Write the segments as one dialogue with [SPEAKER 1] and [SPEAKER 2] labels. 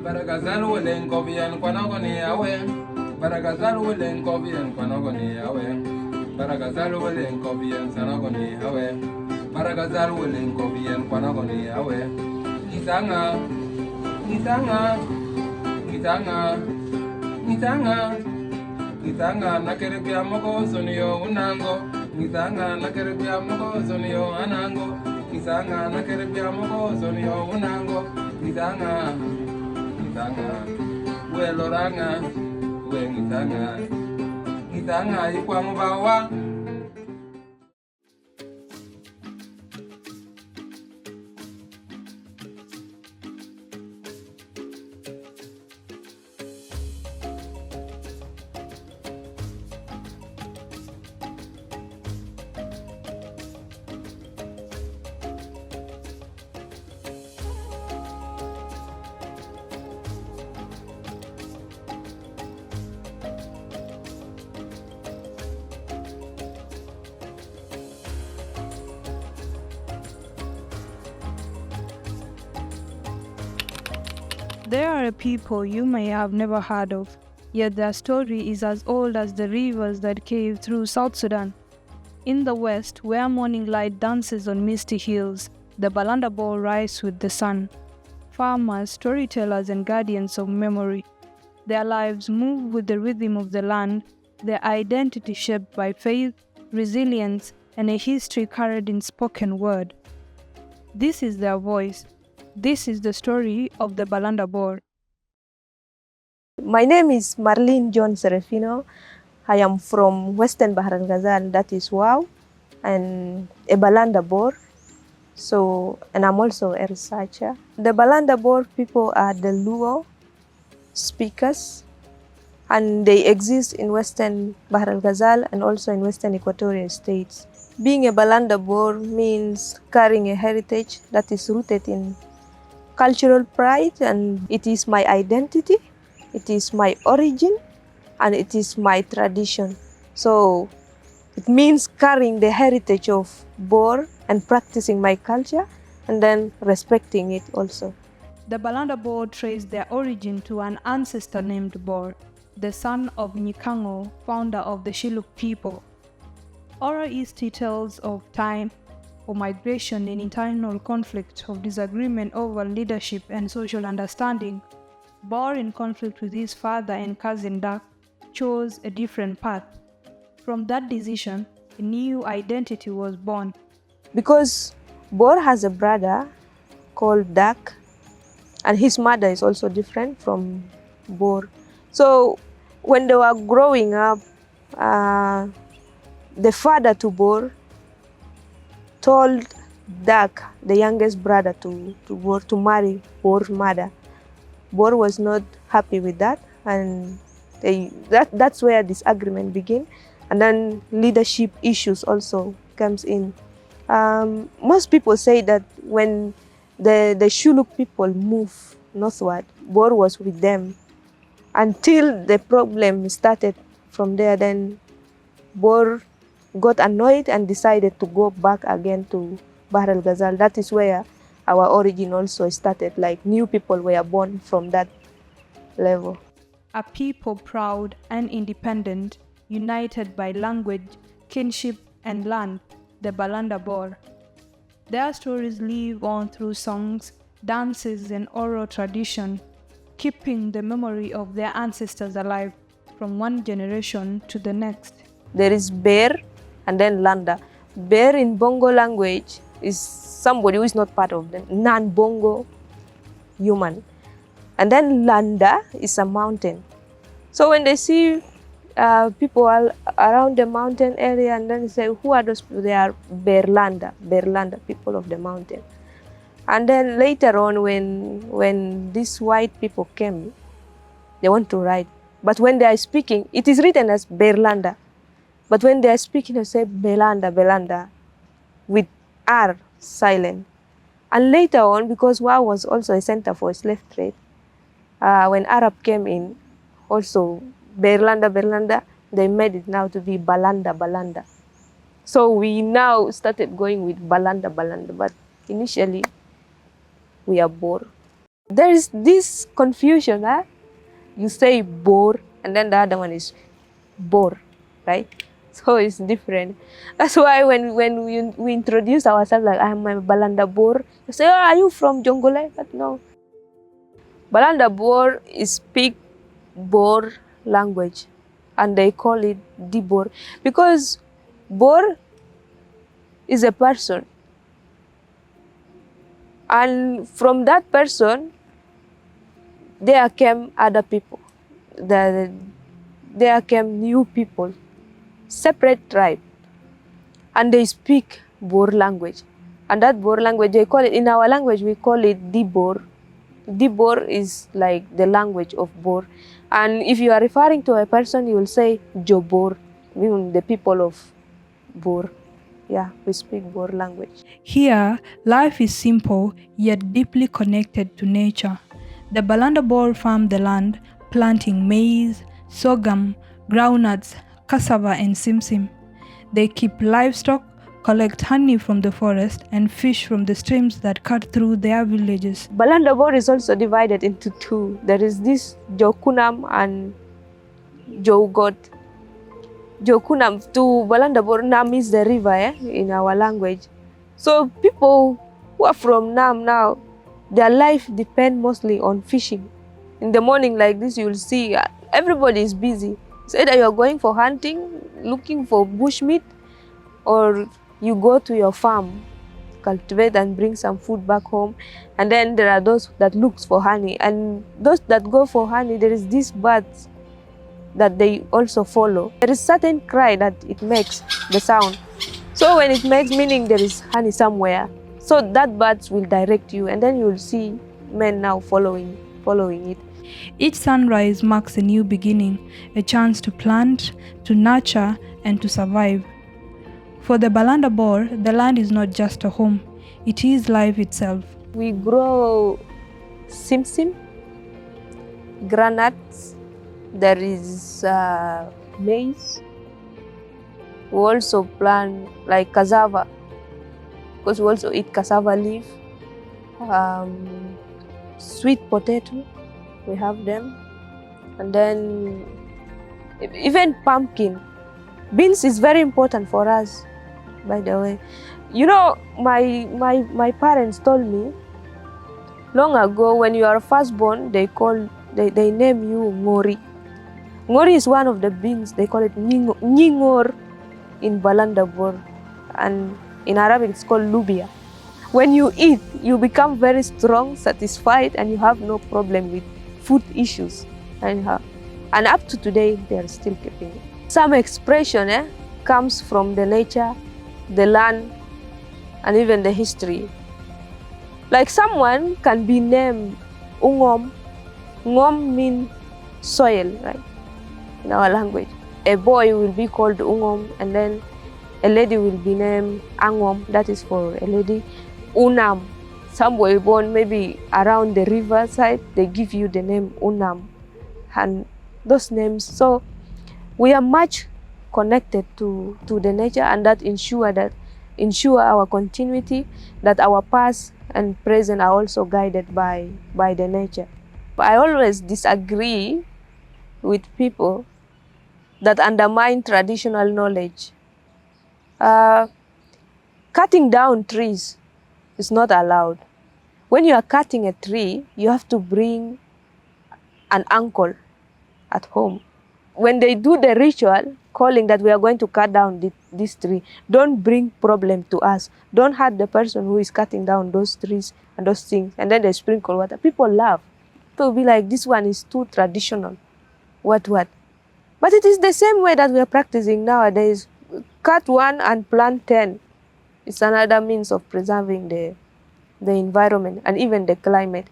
[SPEAKER 1] Baragazal willing Kobian Quanogoni away. Baragazal willing Kobian Quanogoni away. Baragazal willing Kobian Sanogoni away. Baragazal willing Kobian Quanogoni away. Gitanga, Gitanga, Nakeribia Moko, Sonio, Unango. Gitanga, Nakeribia Moko, Sonio, Anango. Gitanga, Nakeribia Moko, Sonio, Unango. Gitanga, Weloranga, Gitanga, Iquamabawa.
[SPEAKER 2] There are a people you may have never heard of, yet their story is as old as the rivers that cave through South Sudan. In the west, where morning light dances on misty hills, the Balanda Boor rise with the sun. Farmers, storytellers, and guardians of memory. Their lives move with the rhythm of the land, their identity shaped by faith, resilience, and a history carried in spoken word. This is their voice. This is the story of the Balanda Boor.
[SPEAKER 3] My name is Marlene John Serafino. I am from Western Bahar al-Ghazal, that is Wow, and a Balanda Boor. And I'm also a researcher. The Balanda Boor people are the Luo speakers, and they exist in Western Bahar al-Ghazal and also in Western Equatorial states. Being a Balanda Boor means carrying a heritage that is rooted in cultural pride, and it is my identity, it is my origin, and it is my tradition. So it means carrying the heritage of Boor and practicing my culture and then respecting it also.
[SPEAKER 2] The Balanda Boor trace their origin to an ancestor named Boor, the son of Nyikango, founder of the Shilluk people. Oral history tells of time, of migration and internal conflict, of disagreement over leadership and social understanding. Boor, in conflict with his father and cousin Dak, chose a different path. From that decision, a new identity was born.
[SPEAKER 3] Because Boor has a brother called Dak, and his mother is also different from Boor. So when they were growing up, the father to Boor told Dak, the youngest brother to Boor, to marry Boor's mother. Boor was not happy with that, and that's where disagreement began. And then leadership issues also comes in. Most people say that when the Shilluk people moved northward, Boor was with them until the problem started from there. Then Boor got annoyed and decided to go back again to Bahar al-Ghazal. That is where our origin also started, like new people were born from that level.
[SPEAKER 2] A people proud and independent, united by language, kinship, and land, the Balanda Boor. Their stories live on through songs, dances, and oral tradition, keeping the memory of their ancestors alive from one generation to the next.
[SPEAKER 3] There is Bear and then Landa. Bear in Bongo language is somebody who is not part of the non-Bongo human. And then Landa is a mountain. So when they see people around the mountain area, and then they say, who are those people? They are Berlanda, people of the mountain. And then later on, when these white people came, they want to write. But when they are speaking, it is written as Berlanda. But when they are speaking, they say Belanda, with R silent. And later on, because Wa was also a center for slave trade, when Arab came in, also Berlanda, they made it now to be Balanda. So we now started going with Balanda, but initially we are Boor. There is this confusion, huh? You say Boor, and then the other one is Boor, right? So it's different. That's why when we introduce ourselves, like I'm a Balanda Boor, you say, oh, are you from Jongole? But no. Balanda Boor speak Boor language, and they call it Dibor, because Boor is a person, and from that person there came other people. There came new people, separate tribe, and they speak Boer language. And that Boer language, they call it, in our language, we call it Dibor. Dibor is like the language of Boer. And if you are referring to a person, you will say Jobor, meaning the people of Boer. Yeah, we speak Boer language.
[SPEAKER 2] Here, life is simple yet deeply connected to nature. The Balanda Boor farm the land, planting maize, sorghum, groundnuts, cassava, and simsim. They keep livestock, collect honey from the forest, and fish from the streams that cut through their villages.
[SPEAKER 3] Balanda Boor is also divided into two. There is this Jokunam and Jogot. Jokunam to Balanda Boor, Nam is the river in our language. So people who are from Nam now, their life depends mostly on fishing. In the morning like this, you will see everybody is busy. It's either you are going for hunting, looking for bushmeat, or you go to your farm, cultivate and bring some food back home. And then there are those that looks for honey. And those that go for honey, there is these birds that they also follow. There is certain cry that it makes, the sound. So when it makes, meaning there is honey somewhere. So that birds will direct you, and then you will see men now following it.
[SPEAKER 2] Each sunrise marks a new beginning, a chance to plant, to nurture, and to survive. For the Balanda Boor, the land is not just a home, it is life itself.
[SPEAKER 3] We grow simsim, granuts, there is maize. We also plant like cassava, because we also eat cassava leaf, sweet potato, we have them, and then even pumpkin. Beans is very important for us, by the way. You know, my parents told me long ago, when you are firstborn, they name you Ngori. Ngori is one of the beans. They call it Nyingor in Balanda Boor, and in Arabic it's called lubia. When you eat, you become very strong, satisfied, and you have no problem with food issues. And up to today, they are still keeping it. Some expression comes from the nature, the land, and even the history. Like someone can be named Ungom. Ngom means soil, right? In our language. A boy will be called Ungom, and then a lady will be named Angom, that is for a lady. Unam, some boy born maybe around the river side, they give you the name Unam. And those names, so we are much connected to the nature, and that ensure our continuity, that our past and present are also guided by the nature. I always disagree with people that undermine traditional knowledge. Cutting down trees is not allowed. When you are cutting a tree, you have to bring an uncle at home. When they do the ritual, calling that we are going to cut down this tree, don't bring problem to us. Don't hurt the person who is cutting down those trees and those things. And then they sprinkle water. People laugh. People be like, this one is too traditional. What? But it is the same way that we are practicing nowadays. Cut one and plant 10. It's another means of preserving the environment and even the climate.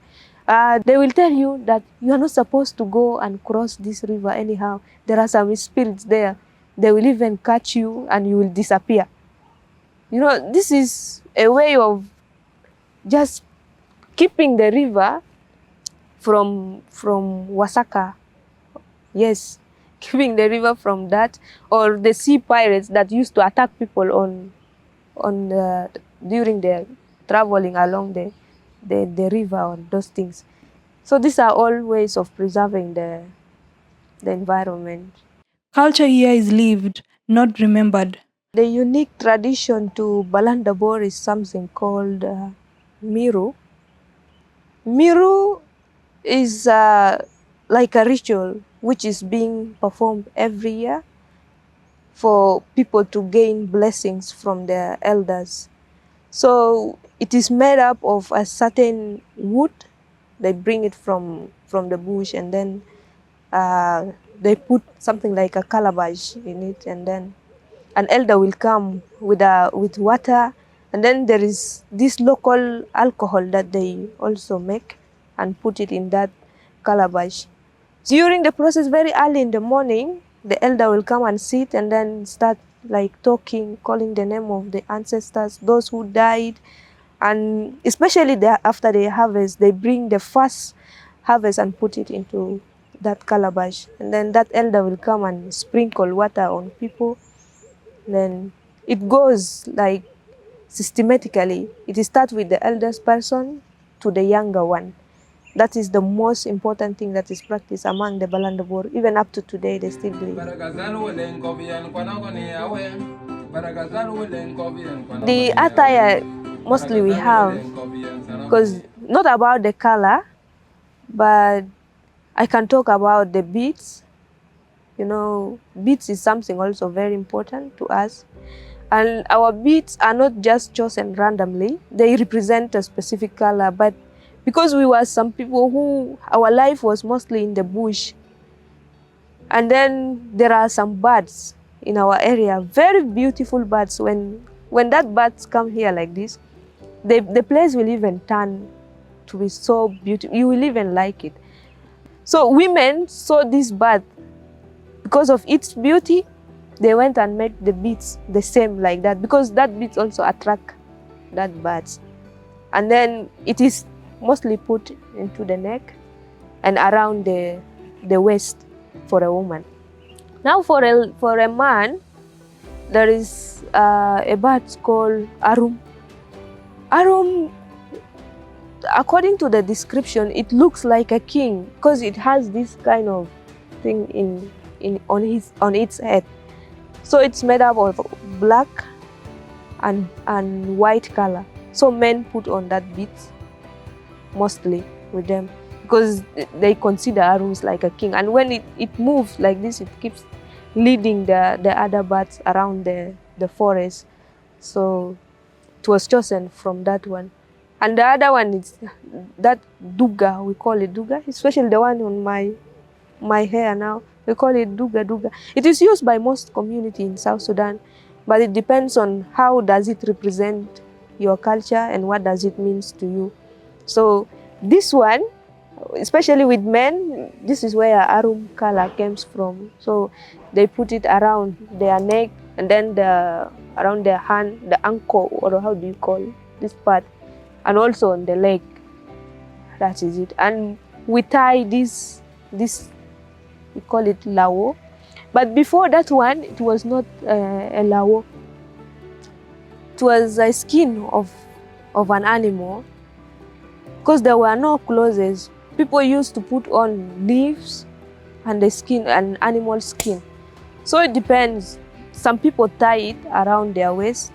[SPEAKER 3] They will tell you that you are not supposed to go and cross this river anyhow. There are some spirits there. They will even catch you and you will disappear. You know, this is a way of just keeping the river from Wasaka. Yes, keeping the river from that, or the sea pirates that used to attack people during their traveling along the river or those things. So these are all ways of preserving the environment.
[SPEAKER 2] Culture here is lived, not remembered.
[SPEAKER 3] The unique tradition to Balanda Boor is something called Miru. Miru is like a ritual which is being performed every year for people to gain blessings from their elders. So it is made up of a certain wood. They bring it from the bush, and then they put something like a calabash in it, and then an elder will come with water, and then there is this local alcohol that they also make and put it in that calabash. During the process, very early in the morning, the elder will come and sit and then start like talking, calling the name of the ancestors, those who died, and especially after they harvest, they bring the first harvest and put it into that calabash, and then that elder will come and sprinkle water on people. Then it goes like systematically. It starts with the eldest person to the younger one. That is the most important thing that is practiced among the Balanda Boor. Even up to today, they still do it. The attire mostly we have, because not about the color, but I can talk about the beads. You know, beads is something also very important to us. And our beads are not just chosen randomly. They represent a specific color, but because we were some people who, our life was mostly in the bush, and then there are some birds in our area, very beautiful birds. When that birds come here like this, the place will even turn to be so beautiful. You will even like it. So women saw this bird because of its beauty. They went and made the beads the same like that, because that beads also attract that birds. And then it is mostly put into the neck and around the waist for a woman. Now for a man, there is a bird called arum. Arum, according to the description, it looks like a king because it has this kind of thing on its head. So it's made up of black and white color. So men put on that beads mostly with them, because they consider arums like a king. And when it moves like this, it keeps leading the other birds around the forest. So it was chosen from that one. And the other one is that duga, we call it duga, especially the one on my hair now. We call it duga duga. It is used by most community in South Sudan, but it depends on how does it represent your culture and what does it means to you. So this one, especially with men, this is where arum color comes from. So they put it around their neck, and then around their hand, the ankle, or how do you call this part, and also on the leg. That is it. And we tie this we call it lao. But before that one, it was not a lao. It was a skin of an animal, because there were no clothes. People used to put on leaves and the skin, and animal skin. So it depends. Some people tie it around their waist.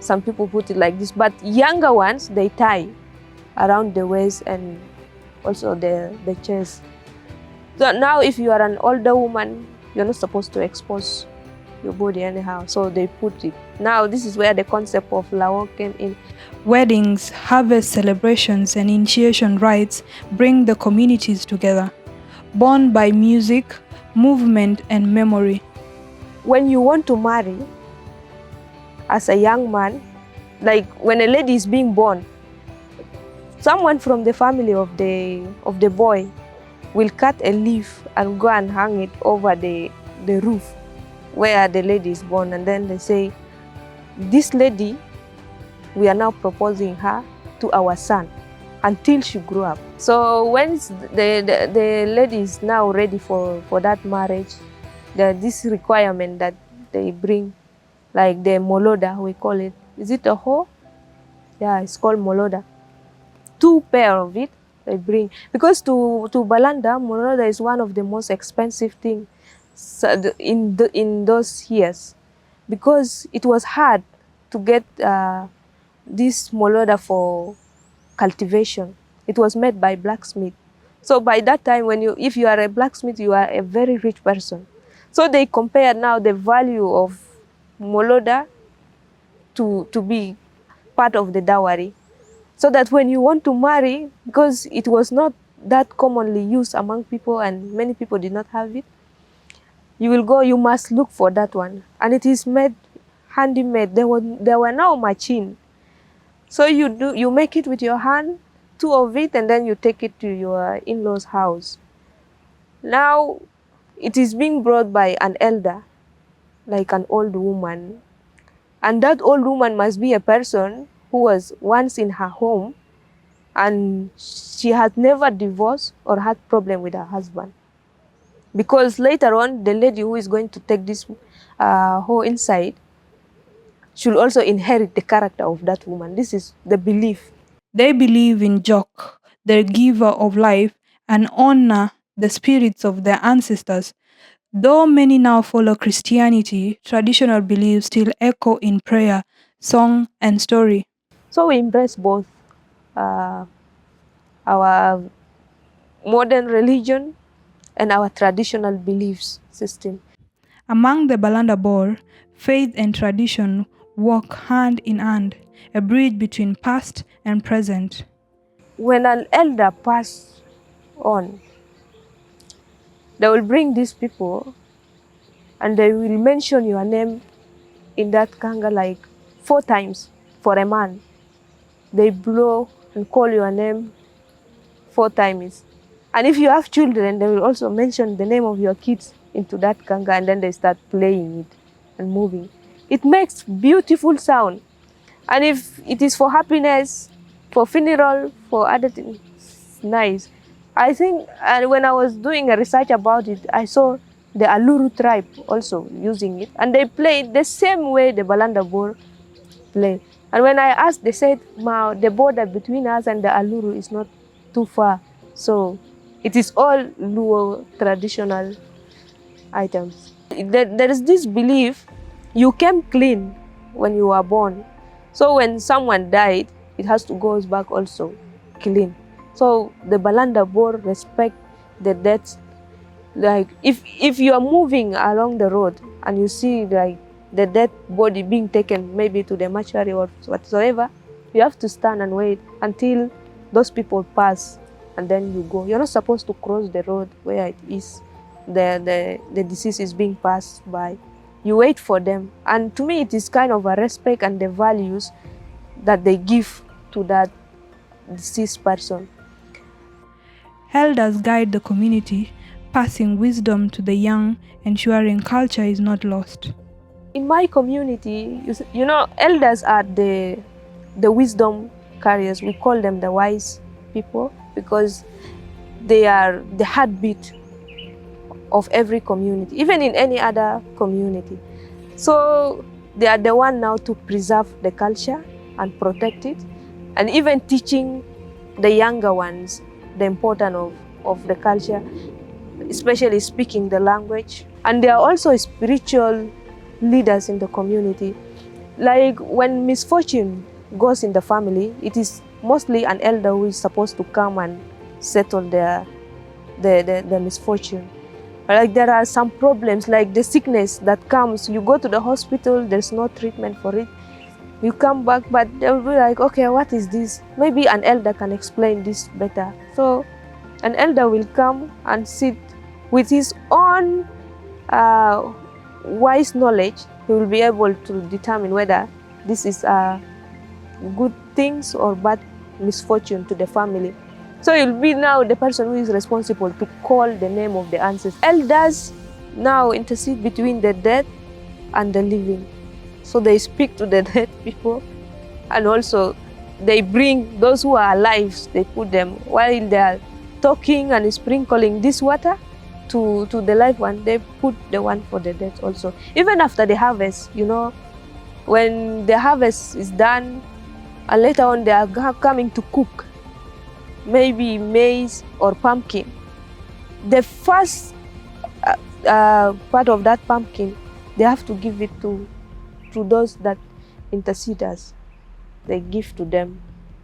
[SPEAKER 3] Some people put it like this. But younger ones, they tie around the waist and also the chest. So now if you are an older woman, you're not supposed to expose your body anyhow. So they put it. Now this is where the concept of lao came in.
[SPEAKER 2] Weddings, harvest celebrations, and initiation rites bring the communities together, bound by music, movement, and memory.
[SPEAKER 3] When you want to marry as a young man, like when a lady is being born, someone from the family of the boy will cut a leaf and go and hang it over the roof where the lady is born, and then they say, this lady, we are now proposing her to our son until she grew up. So when the lady is now ready for that marriage, there's this requirement that they bring, like the moloda, we call it. Is it a hoe? Yeah, it's called moloda. 2 pair of it, they bring. Because to Balanda, Moloda is one of the most expensive things in those years, because it was hard to get this Moloda for cultivation. It was made by blacksmith. So by that time, if you are a blacksmith, you are a very rich person. So they compare now the value of Moloda to be part of the dowry. So that when you want to marry, because it was not that commonly used among people and many people did not have it, you must look for that one. And it is made, handy-made. There were no machine. So you make it with your hand, two of it, and then you take it to your in-laws' house. Now, it is being brought by an elder, like an old woman. And that old woman must be a person who was once in her home and she had never divorced or had problem with her husband. Because later on, the lady who is going to take this whole inside should also inherit the character of that woman. This is the belief.
[SPEAKER 2] They believe in Jok, the giver of life, and honor the spirits of their ancestors. Though many now follow Christianity, traditional beliefs still echo in prayer, song, and story.
[SPEAKER 3] So we embrace both our modern religion and our traditional beliefs system.
[SPEAKER 2] Among the Balanda Boor, faith and tradition walk hand in hand, a bridge between past and present.
[SPEAKER 3] When an elder passes on, they will bring these people and they will mention your name in that kanga like 4 times for a man. They blow and call your name 4 times. And if you have children, they will also mention the name of your kids into that kanga, and then they start playing it and moving. It makes beautiful sound. And if it is for happiness, for funeral, for other things, nice. I think when I was doing a research about it, I saw the Aluru tribe also using it. And they play it the same way the Balanda Boor play. And when I asked, they said, the border between us and the Aluru is not too far. So it is all Luo traditional items. There is this belief you came clean when you were born. So when someone died, it has to go back also clean. So the Balanda Boor respect the dead. Like if you are moving along the road and you see like the dead body being taken maybe to the mortuary or whatsoever, you have to stand and wait until those people pass and then you go. You're not supposed to cross the road where it is the deceased is being passed by. You wait for them. And to me, it is kind of a respect and the values that they give to that deceased person.
[SPEAKER 2] Elders guide the community, passing wisdom to the young, ensuring culture is not lost.
[SPEAKER 3] In my community, you know, elders are the wisdom carriers. We call them the wise people because they are the heartbeat of every community, even in any other community. So they are the one now to preserve the culture and protect it, and even teaching the younger ones the importance of the culture, especially speaking the language. And they are also spiritual leaders in the community. Like when misfortune goes in the family, it is mostly an elder who is supposed to come and settle the misfortune. Like there are some problems, like the sickness that comes, you go to the hospital, there's no treatment for it. You come back, but they'll be like, okay, what is this? Maybe an elder can explain this better. So an elder will come and sit with his own wise knowledge. He will be able to determine whether this is good things or bad misfortune to the family. So you'll be now the person who is responsible to call the name of the ancestors. Elders now intercede between the dead and the living. So they speak to the dead people, and also they bring those who are alive, they put them, while they are talking and sprinkling this water to the live one, they put the one for the dead also. Even after the harvest, you know, when the harvest is done, and later on they are coming to cook. maybe maize or pumpkin, the first part of that pumpkin, they have to give it to those that intercede us. They give to them.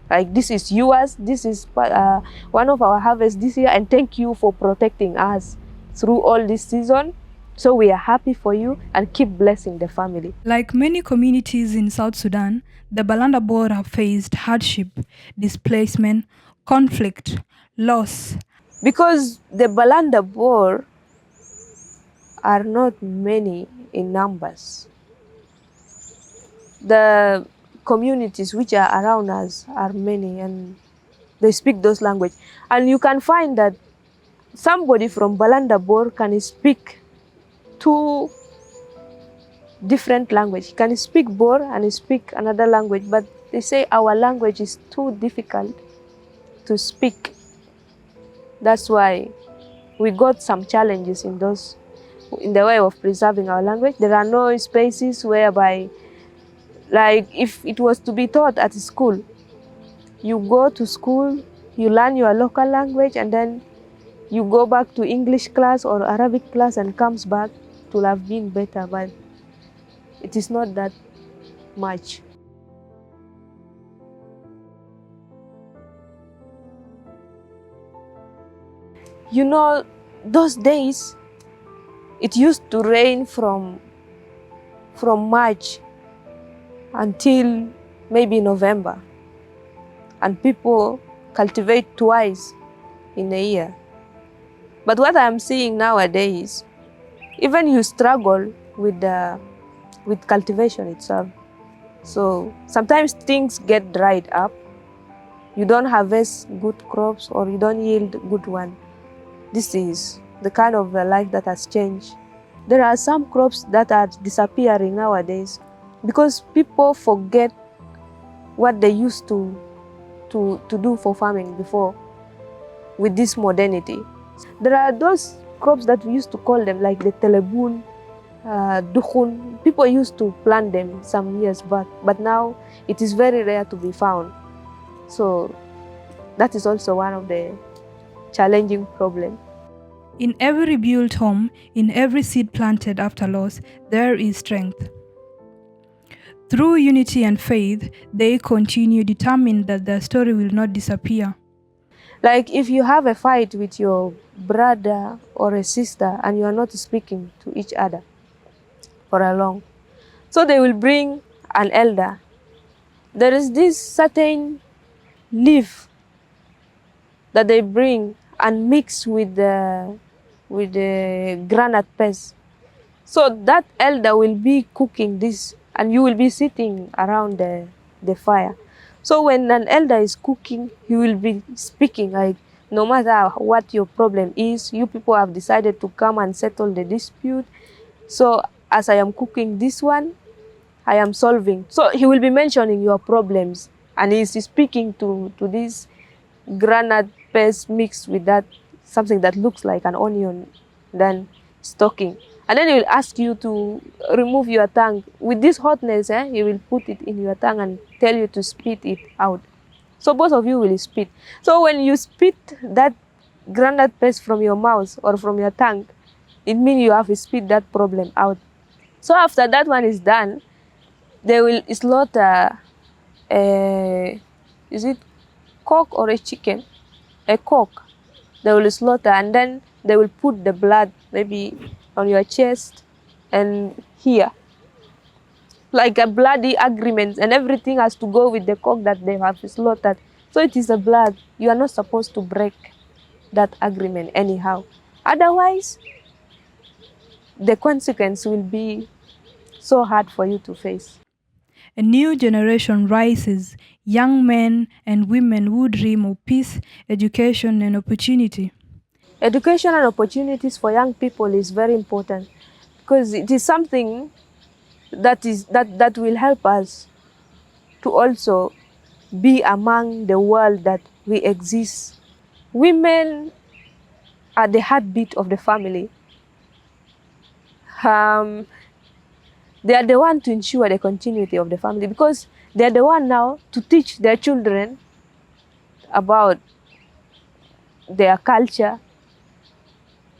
[SPEAKER 3] Like, this is yours, this is one of our harvests this year, and thank you for protecting us through all this season. So we are happy for you, and keep blessing the family.
[SPEAKER 2] Like many communities in South Sudan, the Balanda Boor have faced hardship, displacement, conflict, loss.
[SPEAKER 3] Because the Balanda Boor are not many in numbers. The communities which are around us are many, and they speak those language. And you can find that somebody from Balanda Boor can speak two different language. He can speak Boer and speak another language, but they say our language is too difficult to speak. That's why we got some challenges in the way of preserving our language. There are no spaces whereby, like, if it was to be taught at school, you go to school, you learn your local language, and then you go back to English class or Arabic class and comes back, it will have been better, but it is not that much. You know, those days, it used to rain from March until maybe November, and people cultivate twice in a year. But what I'm seeing nowadays, even you struggle with cultivation itself. So sometimes things get dried up. You don't harvest good crops, or you don't yield good one. This is the kind of life that has changed. There are some crops that are disappearing nowadays because people forget what they used to do for farming before with this modernity. There are those crops that we used to call them like the telebun, dukhun. People used to plant them some years back, but now it is very rare to be found. So that is also one of the challenging problems.
[SPEAKER 2] In every rebuilt home, in every seed planted after loss, there is strength. Through unity and faith, they continue determined that their story will not disappear.
[SPEAKER 3] Like, if you have a fight with your brother or a sister and you are not speaking to each other for a long, so they will bring an elder. There is this certain leaf that they bring and mix with the granite paste. So that elder will be cooking this, and you will be sitting around the fire. So when an elder is cooking, he will be speaking like, no matter what your problem is, you people have decided to come and settle the dispute. So as I am cooking this one, I am solving. So he will be mentioning your problems, and he is speaking to this granite paste mixed with that something that looks like an onion, then it's talking. And then he will ask you to remove your tongue. With this hotness, he will put it in your tongue and tell you to spit it out. So both of you will spit. So when you spit that granite paste from your mouth or from your tongue, it means you have to spit that problem out. So after that one is done, they will slaughter is it cock or a chicken? A cock. They will slaughter, and then they will put the blood maybe on your chest and here, like a bloody agreement, and everything has to go with the cock that they have slaughtered. So it is a blood. You are not supposed to break that agreement anyhow. Otherwise, the consequence will be so hard for you to face.
[SPEAKER 2] A new generation rises, young men and women who dream of peace, education, and opportunity.
[SPEAKER 3] Education and opportunities for young people is very important, because it is something that will help us to also be among the world that we exist. Women are the heartbeat of the family. They are the one to ensure the continuity of the family, because they are the one now to teach their children about their culture,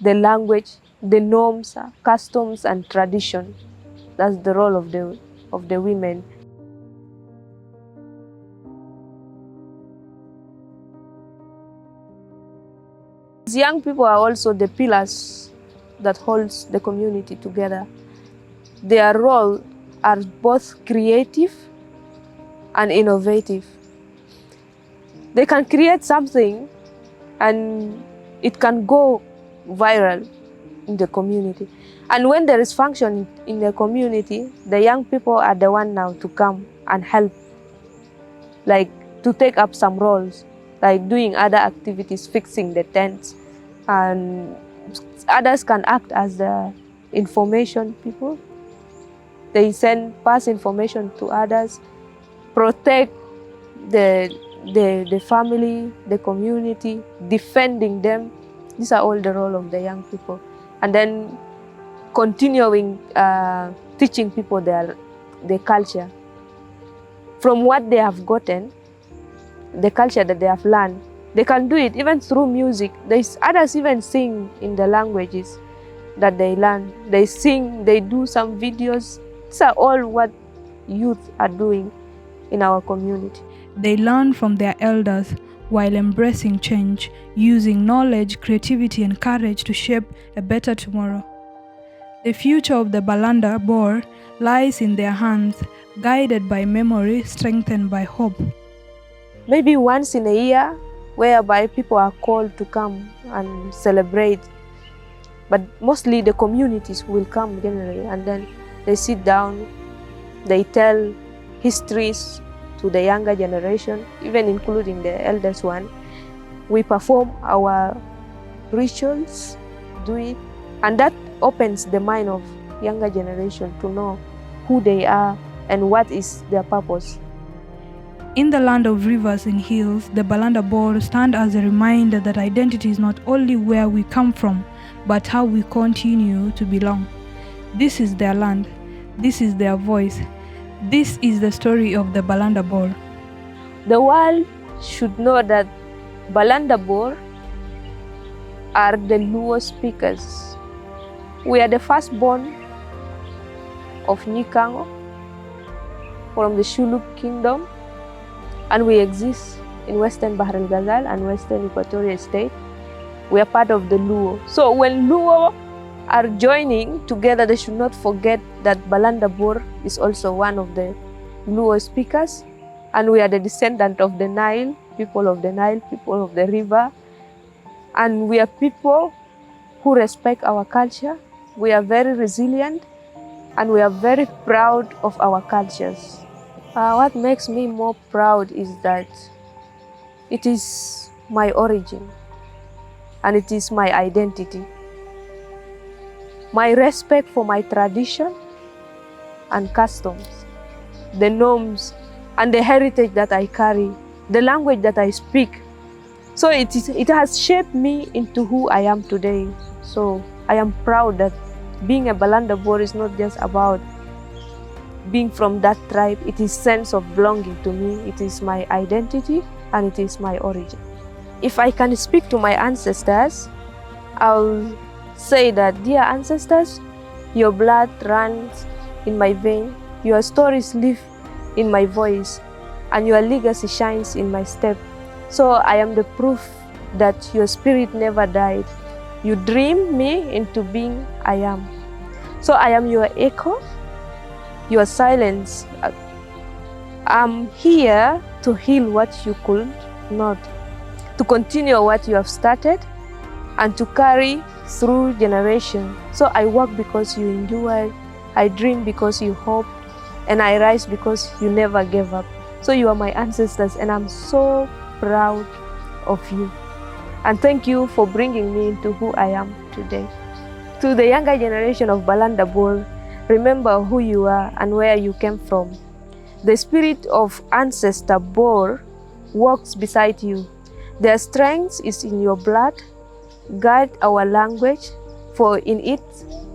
[SPEAKER 3] the language, the norms, customs, and tradition. That's the role of the women. Young people are also the pillars that holds the community together. Their role are both creative and innovative. They can create something and it can go viral in the community. And when there is function in the community, the young people are the one now to come and help, like to take up some roles, like doing other activities, fixing the tents, and others can act as the information people. They pass information to others, protect the family, the community, defending them. These are all the role of the young people. And then continuing teaching people their culture. From what they have gotten, the culture that they have learned, they can do it even through music. Others even sing in the languages that they learn. They sing, they do some videos. These are all what youth are doing in our community.
[SPEAKER 2] They learn from their elders while embracing change, using knowledge, creativity, and courage to shape a better tomorrow. The future of the Balanda Boor lies in their hands, guided by memory, strengthened by hope.
[SPEAKER 3] Maybe once in a year, whereby people are called to come and celebrate. But mostly the communities will come generally, and then they sit down, they tell histories to the younger generation, even including the eldest one. We perform our rituals, do it, and that opens the mind of younger generation to know who they are and what is their purpose.
[SPEAKER 2] In the land of rivers and hills, the Balanda Boor stand as a reminder that identity is not only where we come from, but how we continue to belong. This is their land. This is their voice. This is the story of the Balanda Boor.
[SPEAKER 3] The world should know that Balanda Boor are the Luo speakers. We are the firstborn of Nikango from the Shuluk Kingdom, and we exist in Western Bahr el Ghazal and Western Equatorial State. We are part of the Luo. So when Luo are joining together, they should not forget that Balanda Boor is also one of the Luo speakers, and we are the descendant of the Nile, people of the river, and we are people who respect our culture. We are very resilient, and we are very proud of our cultures. What makes me more proud is that it is my origin, and it is my identity. My respect for my tradition and customs, the norms and the heritage that I carry, the language that I speak. So it has shaped me into who I am today. So I am proud that being a Balanda Boor is not just about being from that tribe. It is sense of belonging to me. It is my identity and it is my origin. If I can speak to my ancestors, I'll say that, dear ancestors, your blood runs in my vein, your stories live in my voice, and your legacy shines in my step. So I am the proof that your spirit never died. You dreamed me into being I am. So I am your echo, your silence. I'm here to heal what you could not, to continue what you have started, and to carry through generations. So I walk because you endured, I dream because you hoped, and I rise because you never gave up. So you are my ancestors, and I'm so proud of you. And thank you for bringing me into who I am today. To the younger generation of Balanda Boor, remember who you are and where you came from. The spirit of ancestor Boor walks beside you. Their strength is in your blood. Guard our language, for in it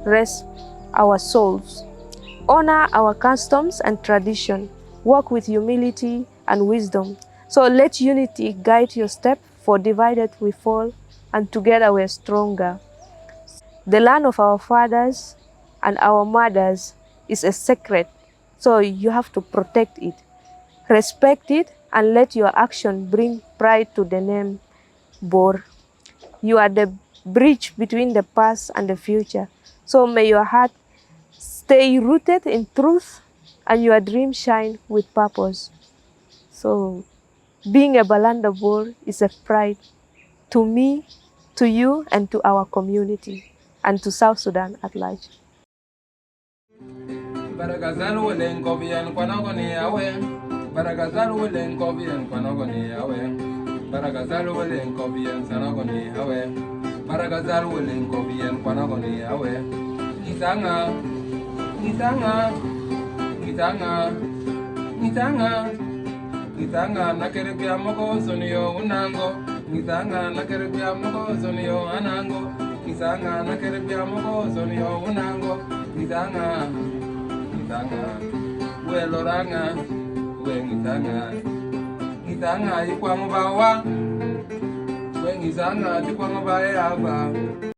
[SPEAKER 3] rest our souls. Honor our customs and tradition. Walk with humility and wisdom. So let unity guide your step, for divided we fall, and together we're stronger. The land of our fathers and our mothers is a secret, so you have to protect it, respect it, and let your action bring pride to the name Boor. You are the bridge between the past and the future, so may your heart stay rooted in truth and your dreams shine with purpose. So being a Balanda Boor is a pride to me, to you, and to our community, and to South Sudan at large.
[SPEAKER 1] Baragazal willing Kobian Kwanogoni away. Baragazal willing Kobian Kwanogoni away. Baragazal willing Kobian Sanogoni away. Baragazal willing Kobian Kwanogoni away. Gitanga, Gitanga, Gitanga, Gitanga, Gitanga, Nakeribia Moko, Sonio, Unango, Gitanga, Nakeribia Moko, Sonio, Anango, Gitanga, Nakeribia Moko, Sonio, Unango, Gitanga. Gitanga, we loranga, we gitanga, gitanga ikwang bawa, we gitanga ikwang bawa.